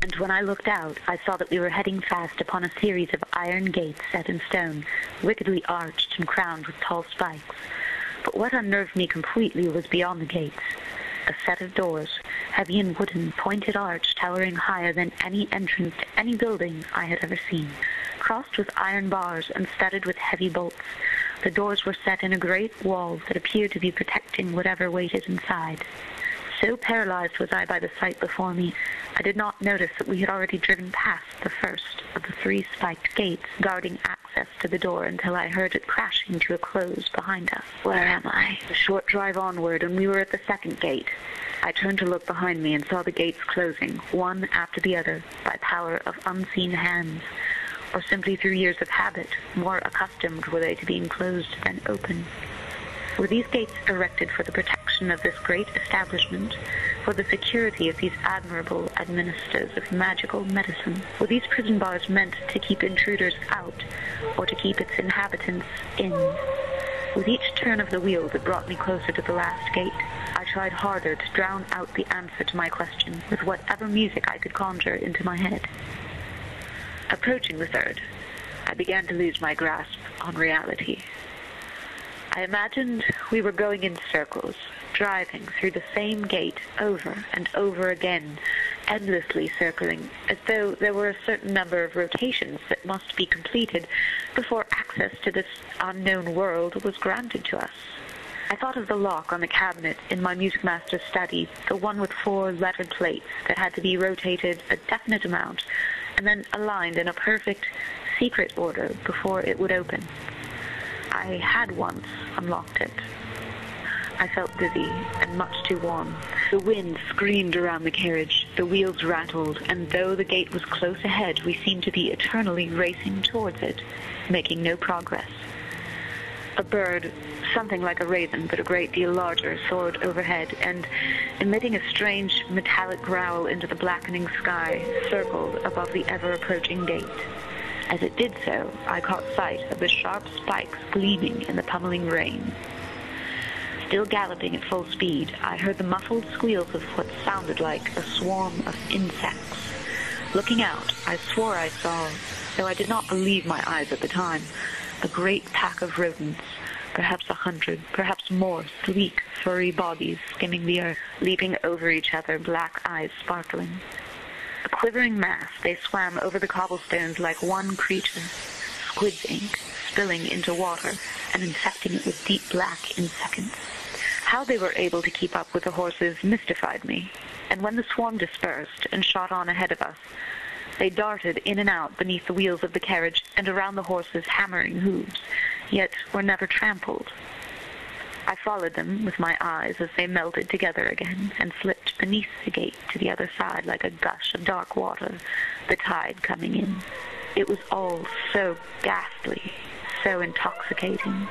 and when I looked out, I saw that we were heading fast upon a series of iron gates set in stone, wickedly arched and crowned with tall spikes. But what unnerved me completely was beyond the gates. A set of doors, heavy and wooden, pointed arch, towering higher than any entrance to any building I had ever seen. Crossed with iron bars and studded with heavy bolts, the doors were set in a great wall that appeared to be protecting whatever waited inside. So paralyzed was I by the sight before me, I did not notice that we had already driven past the first of the 3 spiked gates guarding access to the door until I heard it crashing to a close behind us. Where am I? A short drive onward, and we were at the second gate. I turned to look behind me and saw the gates closing, one after the other, by power of unseen hands, or simply through years of habit. More accustomed were they to being closed than open. Were these gates erected for the protection of this great establishment, for the security of these admirable administrators of magical medicine? Were these prison bars meant to keep intruders out, or to keep its inhabitants in? With each turn of the wheel that brought me closer to the last gate, I tried harder to drown out the answer to my question with whatever music I could conjure into my head. Approaching the third, I began to lose my grasp on reality. I imagined we were going in circles, driving through the same gate over and over again, endlessly circling, as though there were a certain number of rotations that must be completed before access to this unknown world was granted to us. I thought of the lock on the cabinet in my music master's study, the one with 4 lettered plates that had to be rotated a definite amount, and then aligned in a perfect, secret order before it would open. I had once unlocked it. I felt dizzy and much too warm. The wind screamed around the carriage, the wheels rattled, and though the gate was close ahead, we seemed to be eternally racing towards it, making no progress. A bird, something like a raven but a great deal larger, soared overhead, and, emitting a strange metallic growl into the blackening sky, circled above the ever-approaching gate. As it did so, I caught sight of the sharp spikes gleaming in the pummeling rain. Still galloping at full speed, I heard the muffled squeals of what sounded like a swarm of insects. Looking out, I swore I saw, though I did not believe my eyes at the time, a great pack of rodents, perhaps 100, perhaps more, sleek, furry bodies skimming the earth, leaping over each other, black eyes sparkling. A quivering mass, they swam over the cobblestones like one creature, squid's ink, spilling into water and infecting it with deep black in seconds. How they were able to keep up with the horses mystified me, and when the swarm dispersed and shot on ahead of us, they darted in and out beneath the wheels of the carriage and around the horses' hammering hooves, yet were never trampled. I followed them with my eyes as they melted together again and slipped beneath the gate to the other side like a gush of dark water, the tide coming in. It was all so ghastly, so intoxicating.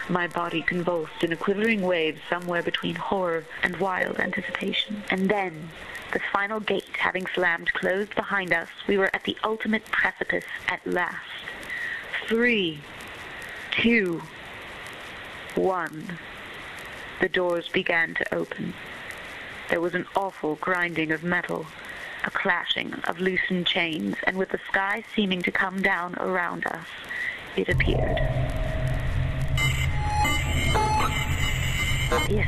My body convulsed in a quivering wave somewhere between horror and wild anticipation. And then, the final gate having slammed closed behind us, we were at the ultimate precipice at last. 3, 2, 1... The doors began to open. There was an awful grinding of metal, a clashing of loosened chains, and with the sky seeming to come down around us, it appeared. The